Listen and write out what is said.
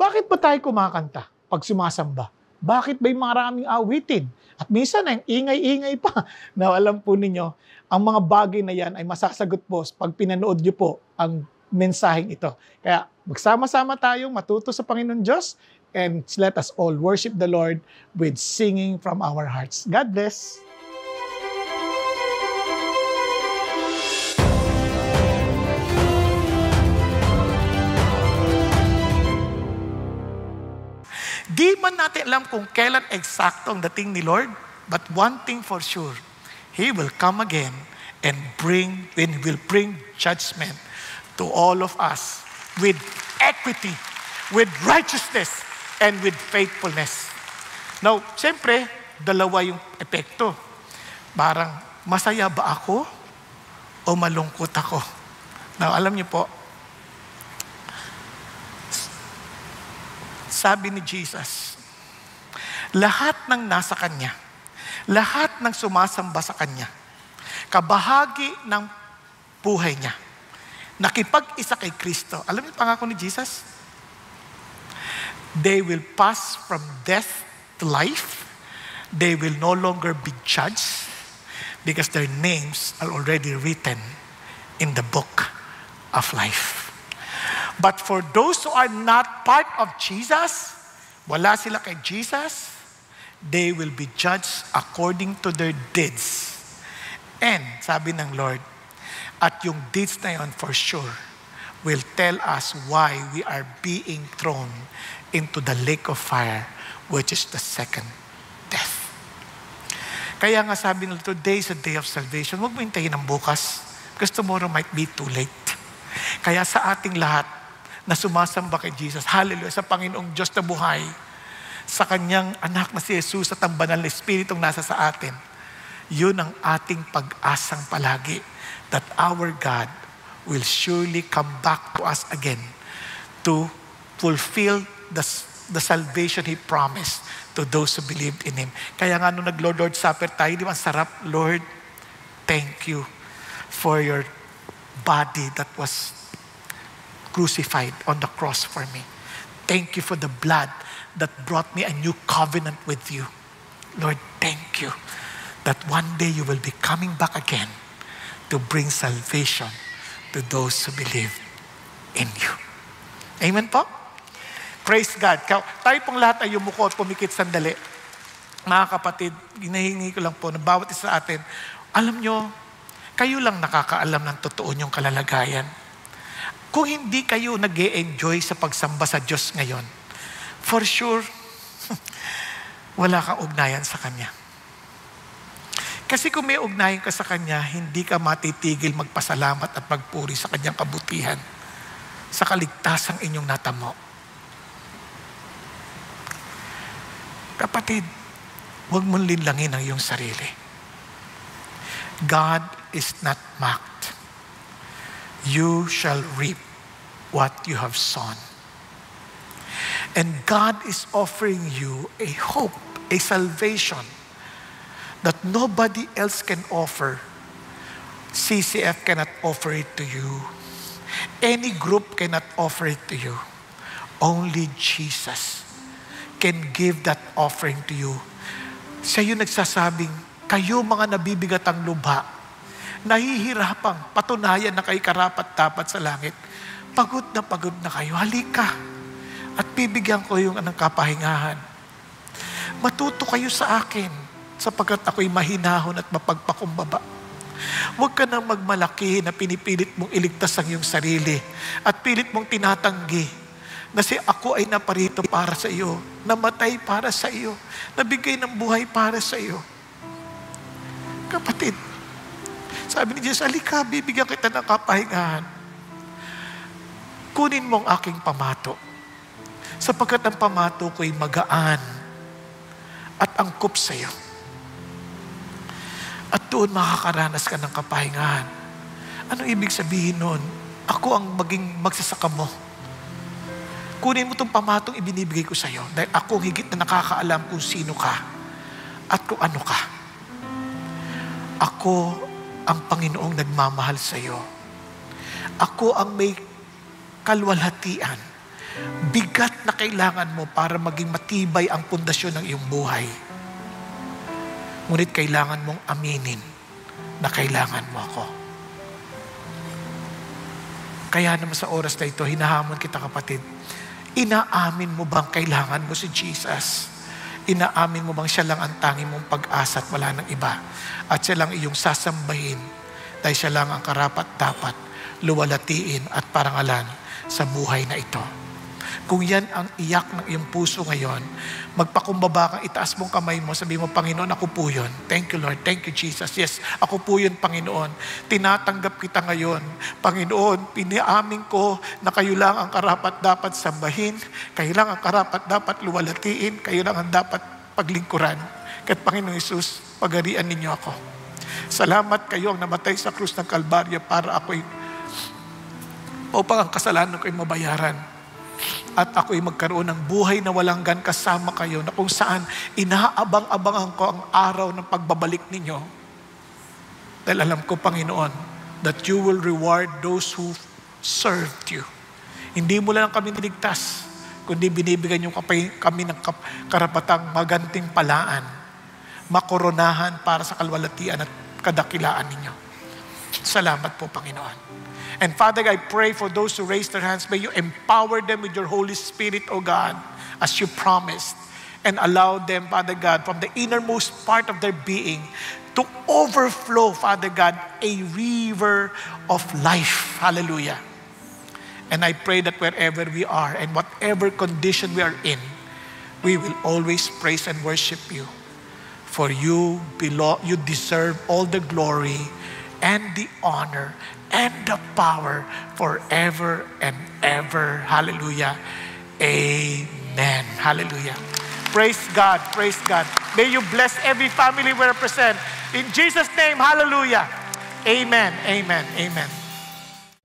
bakit ba tayo kumakanta pag sumasamba? Bakit ba'y maraming awitin? At minsan ay ingay-ingay pa. Na alam po ninyo, ang mga bagay na yan ay masasagot po pag pinanood nyo po ang mensaheng ito. Kaya magsama-sama tayong matuto sa Panginoon Diyos and let us all worship the Lord with singing from our hearts. God bless! Di man natin alam kung kailan eksakto ang dating ni Lord, but one thing for sure, He will come again and will bring judgment to all of us with equity, with righteousness, and with faithfulness. Now, siyempre, dalawa yung epekto. Parang, masaya ba ako o malungkot ako? Now, alam niyo po, sabi ni Jesus, lahat ng nasa Kanya, lahat ng sumasamba sa Kanya, kabahagi ng buhay niya, nakipag-isa kay Kristo. Alam niyo pangako ni Jesus? They will pass from death to life. They will no longer be judged because their names are already written in the book of life. But for those who are not part of Jesus, wala sila kay Jesus, they will be judged according to their deeds. And, sabi ng Lord, at yung deeds na yun for sure will tell us why we are being thrown into the lake of fire, which is the second death. Kaya nga sabi nila, today is a day of salvation. Huwag mo hintayin ng bukas because tomorrow might be too late. Kaya sa ating lahat na sumasamba kay Jesus, hallelujah, sa Panginoong Diyos na buhay, sa Kanyang anak na si Jesus at ang banal na Espiritong nasa sa atin, yun ang ating pag-asang palagi that our God will surely come back to us again to fulfill the salvation He promised to those who believed in Him. Kaya nga nung nag-Lord Supper tayo, di ba, sarap, Lord, thank you for your body that was crucified on the cross for me. Thank you for the blood that brought me a new covenant with you. Lord, thank you that one day you will be coming back again to bring salvation to those who believe in you. Amen po? Praise God. Tayo pong lahat ay yumuko at pumikit sandali. Mga kapatid, hinahingi ko lang po na bawat isa sa atin, alam nyo, kayo lang nakakaalam ng totoo niyong kalalagayan. Kung hindi kayo nag-e-enjoy sa pagsamba sa Diyos ngayon, for sure, wala kang ugnayan sa Kanya. Kasi kung may ugnayan ka sa Kanya, hindi ka matitigil magpasalamat at magpuri sa Kanyang kabutihan, sa kaligtasang inyong natamo. Kapatid, huwag mong linlangin ang iyong sarili. God is not mocked. You shall reap what you have sown. And God is offering you a hope, a salvation that nobody else can offer. CCF cannot offer it to you. Any group cannot offer it to you. Only Jesus can give that offering to you. Siya yung nagsasabing, kayo mga nabibigatang lubha, nahihirapang patunayan na kayo karapat-dapat sa langit. Pagod na kayo. Halika at bibigyan ko yung anong kapahingahan. Matuto kayo sa akin sapagkat ako'y mahinahon at mapagpakumbaba. Huwag ka nang magmalaki na pinipilit mong iligtas ang iyong sarili at pilit mong tinatanggi na si ako ay naparito para sa iyo, namatay para sa iyo, nabigay ng buhay para sa iyo. Kapatid, sabi ni Jesus, alika, bibigyan kita ng kapahingahan. Kunin mo ang aking pamato. Sapagkat ang pamato ko'y magaan at angkop sa iyo. At doon makakaranas ka ng kapahingahan. Anong ibig sabihin nun? Ako ang maging magsasaka mo. Kunin mo itong pamatong ibinibigay ko sa iyo dahil ako higit na nakakaalam kung sino ka at kung ano ka. Ako ang Panginoong nagmamahal sa iyo. Ako ang may kalwalhatian bigat na kailangan mo para maging matibay ang pundasyon ng iyong buhay. Ngunit kailangan mong aminin na kailangan mo ako. Kaya naman sa oras na ito, hinahamon kita kapatid, inaamin mo bang kailangan mo si Jesus? Inaamin mo bang siya lang ang tanging mong pag-asa at wala nang iba? At siya lang iyong sasambahin dahil siya lang ang karapat-dapat luwalatiin at parangalan sa buhay na ito. Kung yan ang iyak ng iyong puso ngayon, magpakumbaba kang, itaas mong kamay mo, sabi mo, Panginoon, ako po yun. Thank you, Lord. Thank you, Jesus. Yes, ako po yun, Panginoon. Tinatanggap kita ngayon. Panginoon, piniamin ko na kayo lang ang karapat-dapat sambahin, kayo lang ang karapat-dapat luwalatiin, kayo lang ang dapat paglingkuran. Kahit Panginoon Jesus, pagarian ninyo ako. Salamat kayo ang namatay sa krus ng Kalbaryo para upang ang kasalanan ko'y mabayaran. At ako'y magkaroon ng buhay na walang gan kasama kayo, na kung saan inaabang-abangan ko ang araw ng pagbabalik ninyo. Dahil alam ko, Panginoon, that you will reward those who served you. Hindi mo lang kami niligtas, kundi binibigyan niyo kami ng karapatang magantimpalaan, makoronahan para sa kalwalatian at kadakilaan ninyo. Salamat po, Panginoon. And Father, I pray for those who raise their hands, may you empower them with your Holy Spirit, O God, as you promised, and allow them, Father God, from the innermost part of their being to overflow, Father God, a river of life. Hallelujah. And I pray that wherever we are and whatever condition we are in, we will always praise and worship you. For you deserve all the glory and the honor and the power forever and ever. Hallelujah. Amen. Hallelujah. Praise God. Praise God. May you bless every family we represent. In Jesus' name, hallelujah. Amen. Amen. Amen.